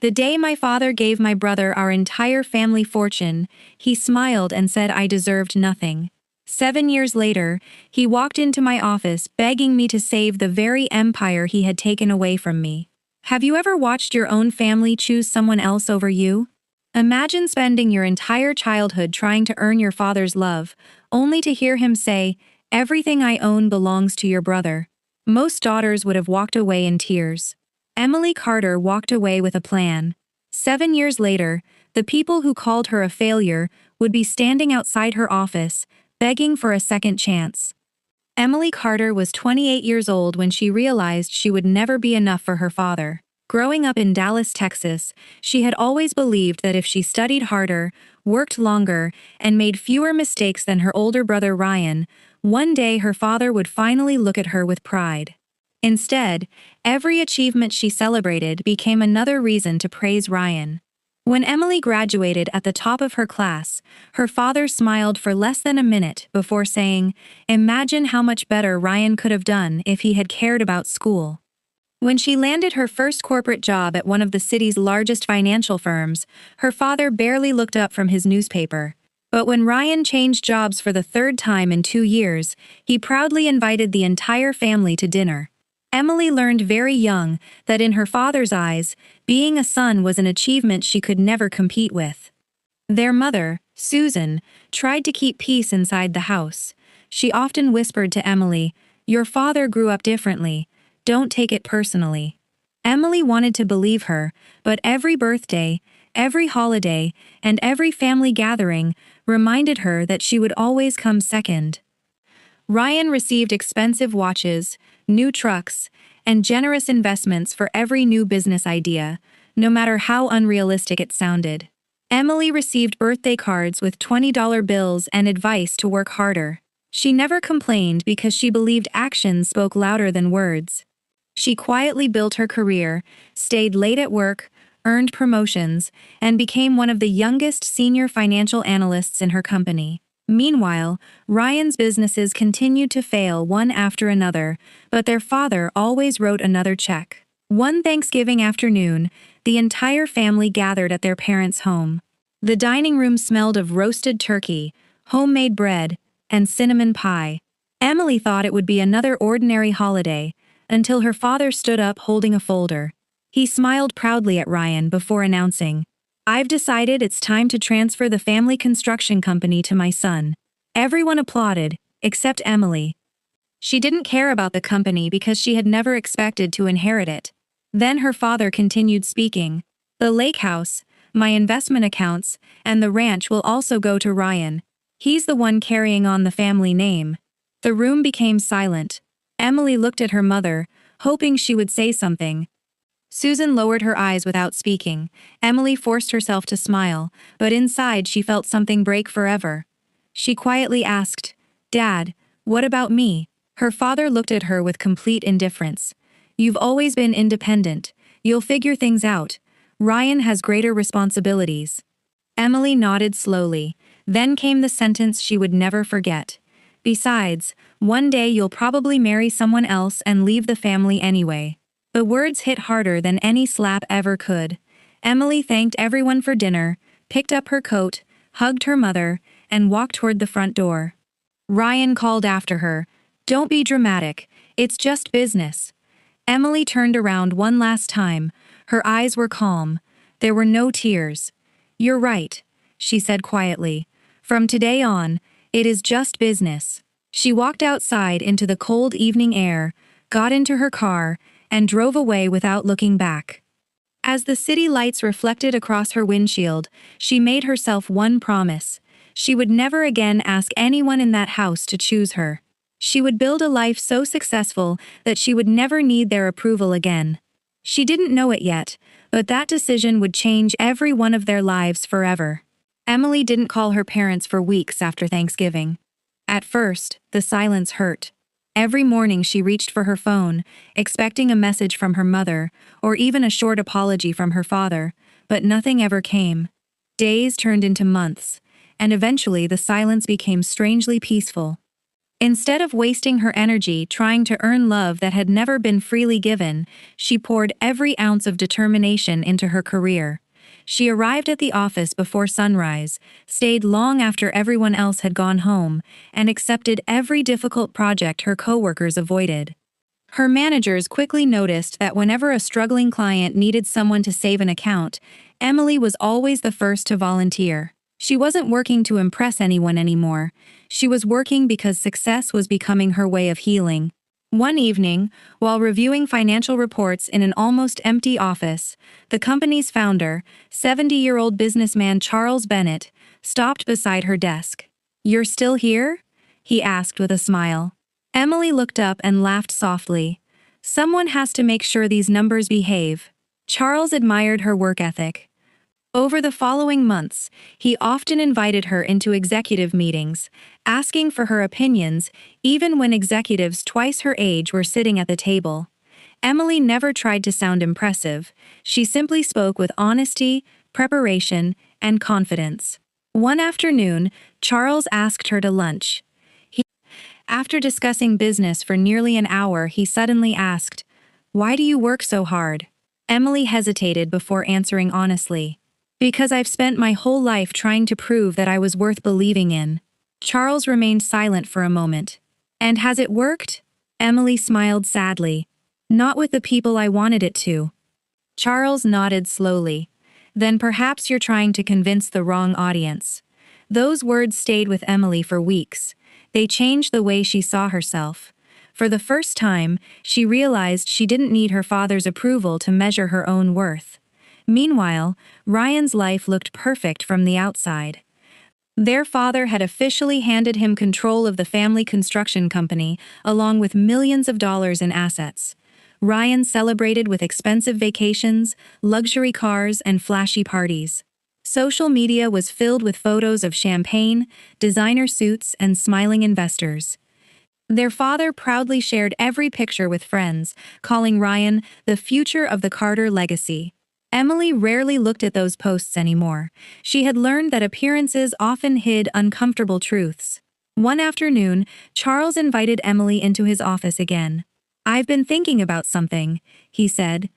The day my father gave my brother our entire family fortune, he smiled and said I deserved nothing. 7 years later, he walked into my office begging me to save the very empire he had taken away from me. Have you ever watched your own family choose someone else over you? Imagine spending your entire childhood trying to earn your father's love, only to hear him say, "Everything I own belongs to your brother." Most daughters would have walked away in tears. Emily Carter walked away with a plan. 7 years later, the people who called her a failure would be standing outside her office, begging for a second chance. Emily Carter was 28 years old when she realized she would never be enough for her father. Growing up in Dallas, Texas, she had always believed that if she studied harder, worked longer, and made fewer mistakes than her older brother Ryan, one day her father would finally look at her with pride. Instead, every achievement she celebrated became another reason to praise Ryan. When Emily graduated at the top of her class, her father smiled for less than a minute before saying, "Imagine how much better Ryan could have done if he had cared about school." When she landed her first corporate job at one of the city's largest financial firms, her father barely looked up from his newspaper. But when Ryan changed jobs for the third time in 2 years, he proudly invited the entire family to dinner. Emily learned very young that in her father's eyes, being a son was an achievement she could never compete with. Their mother, Susan, tried to keep peace inside the house. She often whispered to Emily, "Your father grew up differently. Don't take it personally." Emily wanted to believe her, but every birthday, every holiday, and every family gathering reminded her that she would always come second. Ryan received expensive watches, new trucks, and generous investments for every new business idea, no matter how unrealistic it sounded. Emily received birthday cards with $20 bills and advice to work harder. She never complained because she believed actions spoke louder than words. She quietly built her career, stayed late at work, earned promotions, and became one of the youngest senior financial analysts in her company. Meanwhile, Ryan's businesses continued to fail one after another, but their father always wrote another check. One Thanksgiving afternoon, the entire family gathered at their parents' home. The dining room smelled of roasted turkey, homemade bread, and cinnamon pie. Emily thought it would be another ordinary holiday, until her father stood up holding a folder. He smiled proudly at Ryan before announcing, "I've decided it's time to transfer the family construction company to my son." Everyone applauded, except Emily. She didn't care about the company because she had never expected to inherit it. Then her father continued speaking, "The lake house, my investment accounts, and the ranch will also go to Ryan. He's the one carrying on the family name." The room became silent. Emily looked at her mother, hoping she would say something. Susan lowered her eyes without speaking. Emily forced herself to smile, but inside she felt something break forever. She quietly asked, "Dad, what about me?" Her father looked at her with complete indifference. "You've always been independent. You'll figure things out. Ryan has greater responsibilities." Emily nodded slowly. Then came the sentence she would never forget. "Besides, one day you'll probably marry someone else and leave the family anyway." The words hit harder than any slap ever could. Emily thanked everyone for dinner, picked up her coat, hugged her mother, and walked toward the front door. Ryan called after her, "Don't be dramatic, it's just business." Emily turned around one last time. Her eyes were calm. There were no tears. "You're right," she said quietly. "From today on, it is just business." She walked outside into the cold evening air, got into her car, and drove away without looking back. As the city lights reflected across her windshield, she made herself one promise. She would never again ask anyone in that house to choose her. She would build a life so successful that she would never need their approval again. She didn't know it yet, but that decision would change every one of their lives forever. Emily didn't call her parents for weeks after Thanksgiving. At first, the silence hurt. Every morning she reached for her phone, expecting a message from her mother, or even a short apology from her father, but nothing ever came. Days turned into months, and eventually the silence became strangely peaceful. Instead of wasting her energy trying to earn love that had never been freely given, she poured every ounce of determination into her career. She arrived at the office before sunrise, stayed long after everyone else had gone home, and accepted every difficult project her coworkers avoided. Her managers quickly noticed that whenever a struggling client needed someone to save an account, Emily was always the first to volunteer. She wasn't working to impress anyone anymore. She was working because success was becoming her way of healing. One evening, while reviewing financial reports in an almost empty office, the company's founder, 70-year-old businessman Charles Bennett, stopped beside her desk. "You're still here?" he asked with a smile. Emily looked up and laughed softly. "Someone has to make sure these numbers behave." Charles admired her work ethic. Over the following months, he often invited her into executive meetings, asking for her opinions, even when executives twice her age were sitting at the table. Emily never tried to sound impressive. She simply spoke with honesty, preparation, and confidence. One afternoon, Charles asked her to lunch. After discussing business for nearly an hour, he suddenly asked, "Why do you work so hard?" Emily hesitated before answering honestly. "Because I've spent my whole life trying to prove that I was worth believing in." Charles remained silent for a moment. "And has it worked?" Emily smiled sadly. "Not with the people I wanted it to." Charles nodded slowly. "Then perhaps you're trying to convince the wrong audience." Those words stayed with Emily for weeks. They changed the way she saw herself. For the first time, she realized she didn't need her father's approval to measure her own worth. Meanwhile, Ryan's life looked perfect from the outside. Their father had officially handed him control of the family construction company, along with millions of dollars in assets. Ryan celebrated with expensive vacations, luxury cars, and flashy parties. Social media was filled with photos of champagne, designer suits, and smiling investors. Their father proudly shared every picture with friends, calling Ryan the future of the Carter legacy. Emily rarely looked at those posts anymore. She had learned that appearances often hid uncomfortable truths. One afternoon, Charles invited Emily into his office again. "I've been thinking about something," he said.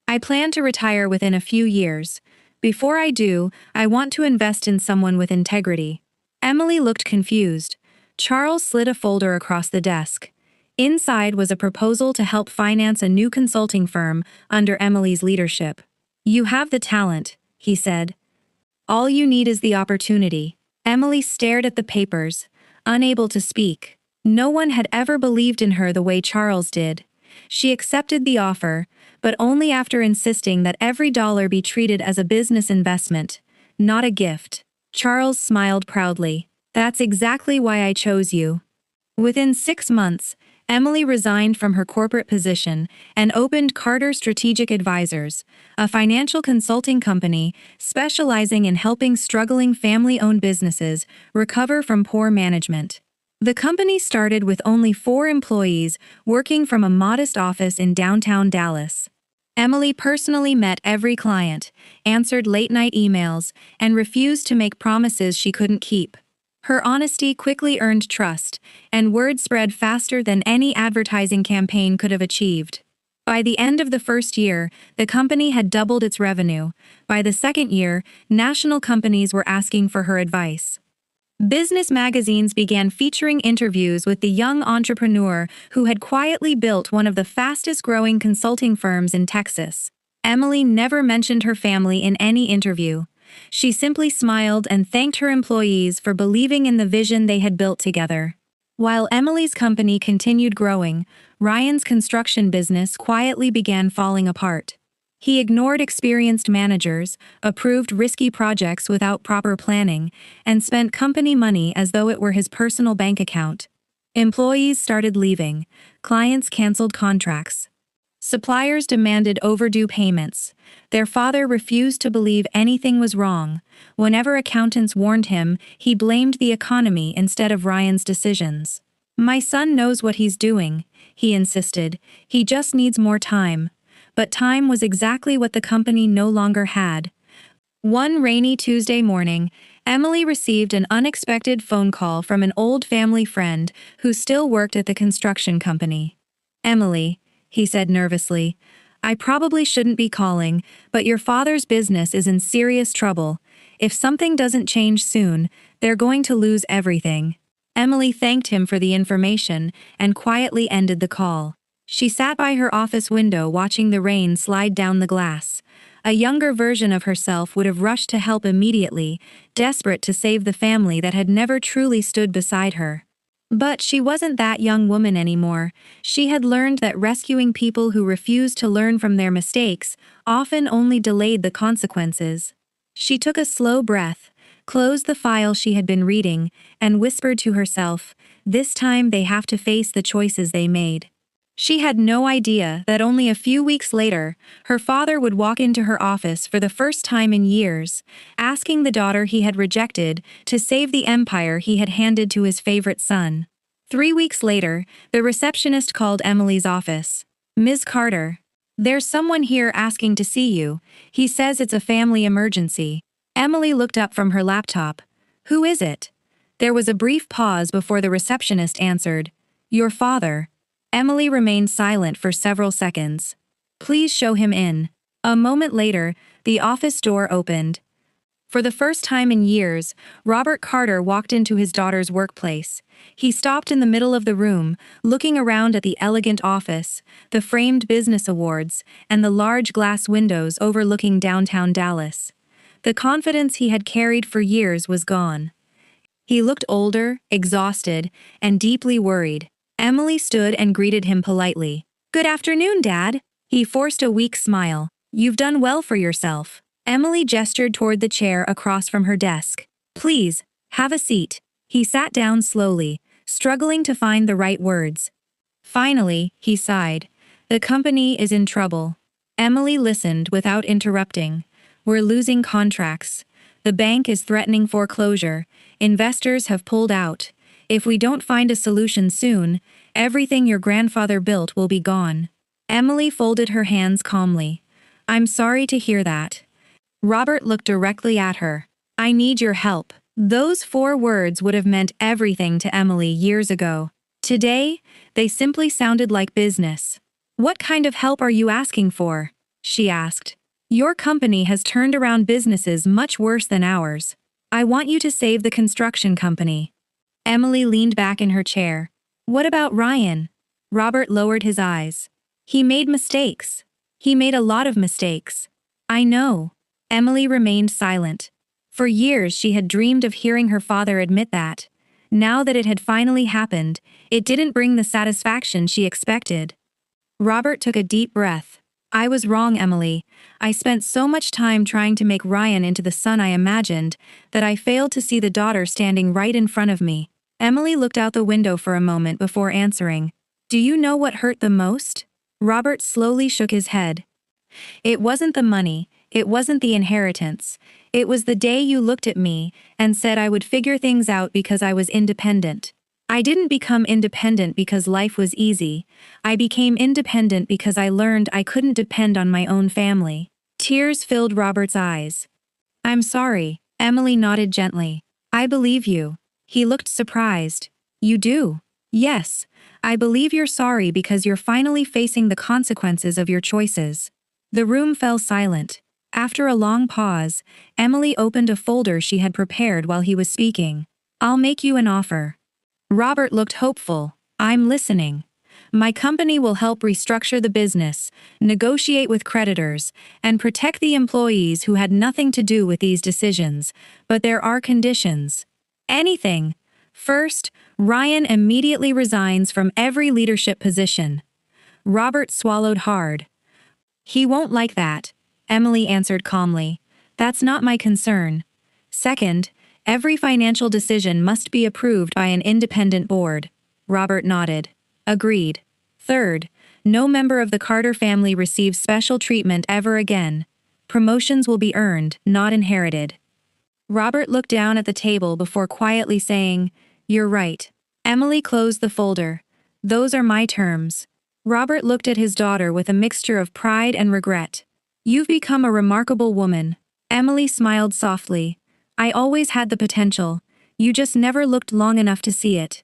"I plan to retire within a few years. Before I do, I want to invest in someone with integrity." Emily looked confused. Charles slid a folder across the desk. Inside was a proposal to help finance a new consulting firm under Emily's leadership. "You have the talent," he said. "All you need is the opportunity." Emily stared at the papers, unable to speak. No one had ever believed in her the way Charles did. She accepted the offer, but only after insisting that every dollar be treated as a business investment, not a gift. Charles smiled proudly. "That's exactly why I chose you." Within 6 months, Emily resigned from her corporate position and opened Carter Strategic Advisors, a financial consulting company specializing in helping struggling family-owned businesses recover from poor management. The company started with only 4 employees working from a modest office in downtown Dallas. Emily personally met every client, answered late-night emails, and refused to make promises she couldn't keep. Her honesty quickly earned trust, and word spread faster than any advertising campaign could have achieved. By the end of the first year, the company had doubled its revenue. By the second year, national companies were asking for her advice. Business magazines began featuring interviews with the young entrepreneur who had quietly built one of the fastest-growing consulting firms in Texas. Emily never mentioned her family in any interview. She simply smiled and thanked her employees for believing in the vision they had built together. While Emily's company continued growing, Ryan's construction business quietly began falling apart. He ignored experienced managers, approved risky projects without proper planning, and spent company money as though it were his personal bank account. Employees started leaving, clients canceled contracts. Suppliers demanded overdue payments. Their father refused to believe anything was wrong. Whenever accountants warned him, he blamed the economy instead of Ryan's decisions. "My son knows what he's doing," he insisted. "He just needs more time." But time was exactly what the company no longer had. One rainy Tuesday morning, Emily received an unexpected phone call from an old family friend who still worked at the construction company. "Emily," he said nervously, "I probably shouldn't be calling, but your father's business is in serious trouble. If something doesn't change soon, they're going to lose everything." Emily thanked him for the information and quietly ended the call. She sat by her office window watching the rain slide down the glass. A younger version of herself would have rushed to help immediately, desperate to save the family that had never truly stood beside her. But she wasn't that young woman anymore. She had learned that rescuing people who refused to learn from their mistakes often only delayed the consequences. She took a slow breath, closed the file she had been reading, and whispered to herself, "This time they have to face the choices they made." She had no idea that only a few weeks later, her father would walk into her office for the first time in years, asking the daughter he had rejected to save the empire he had handed to his favorite son. 3 weeks later, the receptionist called Emily's office. "Ms. Carter, there's someone here asking to see you. He says it's a family emergency." Emily looked up from her laptop. "Who is it?" There was a brief pause before the receptionist answered, "Your father." Emily remained silent for several seconds. "Please show him in." A moment later, the office door opened. For the first time in years, Robert Carter walked into his daughter's workplace. He stopped in the middle of the room, looking around at the elegant office, the framed business awards, and the large glass windows overlooking downtown Dallas. The confidence he had carried for years was gone. He looked older, exhausted, and deeply worried. Emily stood and greeted him politely. "Good afternoon, Dad." He forced a weak smile. "You've done well for yourself." Emily gestured toward the chair across from her desk. "Please, have a seat." He sat down slowly, struggling to find the right words. Finally, he sighed. "The company is in trouble." Emily listened without interrupting. "We're losing contracts. The bank is threatening foreclosure. Investors have pulled out. If we don't find a solution soon, everything your grandfather built will be gone." Emily folded her hands calmly. "I'm sorry to hear that." Robert looked directly at her. "I need your help." Those 4 words would have meant everything to Emily years ago. Today, they simply sounded like business. "What kind of help are you asking for?" she asked. "Your company has turned around businesses much worse than ours. I want you to save the construction company." Emily leaned back in her chair. "What about Ryan?" Robert lowered his eyes. "He made mistakes. He made a lot of mistakes." "I know." Emily remained silent. For years she had dreamed of hearing her father admit that. Now that it had finally happened, it didn't bring the satisfaction she expected. Robert took a deep breath. "I was wrong, Emily. I spent so much time trying to make Ryan into the son I imagined that I failed to see the daughter standing right in front of me." Emily looked out the window for a moment before answering. "Do you know what hurt the most?" Robert slowly shook his head. "It wasn't the money, it wasn't the inheritance. It was the day you looked at me and said I would figure things out because I was independent. I didn't become independent because life was easy. I became independent because I learned I couldn't depend on my own family." Tears filled Robert's eyes. "I'm sorry," Emily nodded gently. "I believe you." He looked surprised. "You do?" "Yes, I believe you're sorry because you're finally facing the consequences of your choices." The room fell silent. After a long pause, Emily opened a folder she had prepared while he was speaking. "I'll make you an offer." Robert looked hopeful. "I'm listening." "My company will help restructure the business, negotiate with creditors, and protect the employees who had nothing to do with these decisions, but there are conditions." "Anything." "First, Ryan immediately resigns from every leadership position." Robert swallowed hard. "He won't like that," Emily answered calmly. "That's not my concern." "Second, every financial decision must be approved by an independent board." Robert nodded. "Agreed." "Third, no member of the Carter family receives special treatment ever again. Promotions will be earned, not inherited." Robert looked down at the table before quietly saying, "You're right." Emily closed the folder. "Those are my terms." Robert looked at his daughter with a mixture of pride and regret. "You've become a remarkable woman." Emily smiled softly. I always had the potential. You just never looked long enough to see it.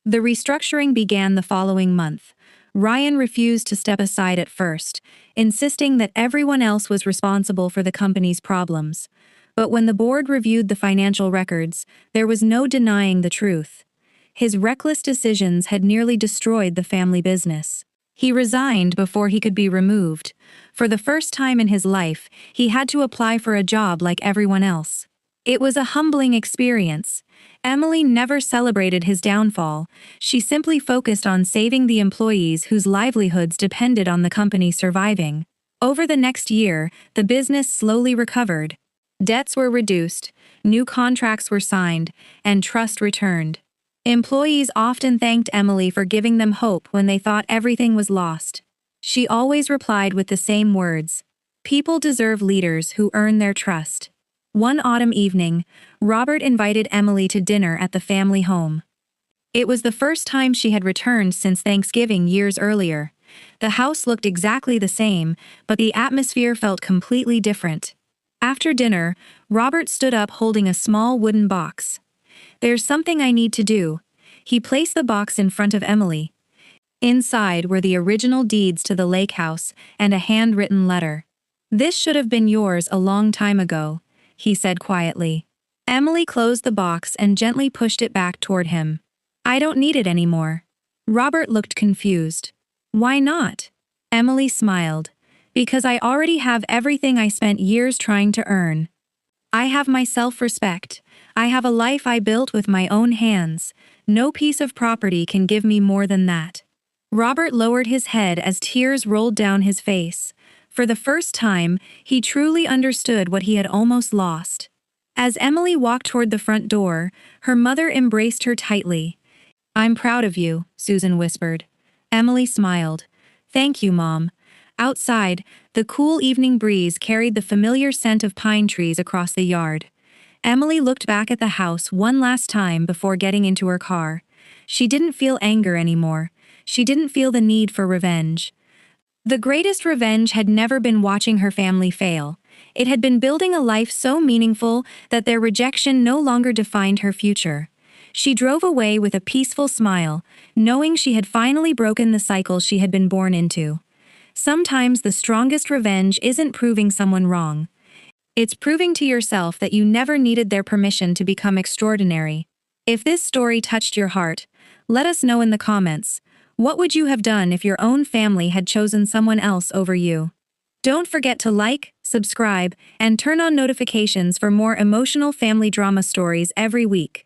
The restructuring began the following month. Ryan refused to step aside at first, insisting that everyone else was responsible for the company's problems. But when the board reviewed the financial records, there was no denying the truth. His reckless decisions had nearly destroyed the family business. He resigned before he could be removed. For the first time in his life, he had to apply for a job like everyone else. It was a humbling experience. Emily never celebrated his downfall. She simply focused on saving the employees whose livelihoods depended on the company surviving. Over the next year, the business slowly recovered. Debts were reduced, new contracts were signed, and trust returned. Employees often thanked Emily for giving them hope when they thought everything was lost. She always replied with the same words: "People deserve leaders who earn their trust." One autumn evening, Robert invited Emily to dinner at the family home. It was the first time she had returned since Thanksgiving years earlier. The house looked exactly the same, but the atmosphere felt completely different. After dinner, Robert stood up holding a small wooden box. "There's something I need to do." He placed the box in front of Emily. Inside were the original deeds to the lake house and a handwritten letter. "This should have been yours a long time ago," he said quietly. Emily closed the box and gently pushed it back toward him. "I don't need it anymore." Robert looked confused. "Why not?" Emily smiled. "Because I already have everything I spent years trying to earn. I have my self-respect. I have a life I built with my own hands. No piece of property can give me more than that." Robert lowered his head as tears rolled down his face. For the first time, he truly understood what he had almost lost. As Emily walked toward the front door, her mother embraced her tightly. "I'm proud of you," Susan whispered. Emily smiled. "Thank you, Mom." Outside, the cool evening breeze carried the familiar scent of pine trees across the yard. Emily looked back at the house one last time before getting into her car. She didn't feel anger anymore. She didn't feel the need for revenge. The greatest revenge had never been watching her family fail. It had been building a life so meaningful that their rejection no longer defined her future. She drove away with a peaceful smile, knowing she had finally broken the cycle she had been born into. Sometimes the strongest revenge isn't proving someone wrong. It's proving to yourself that you never needed their permission to become extraordinary. If this story touched your heart, let us know in the comments. What would you have done if your own family had chosen someone else over you? Don't forget to like, subscribe, and turn on notifications for more emotional family drama stories every week.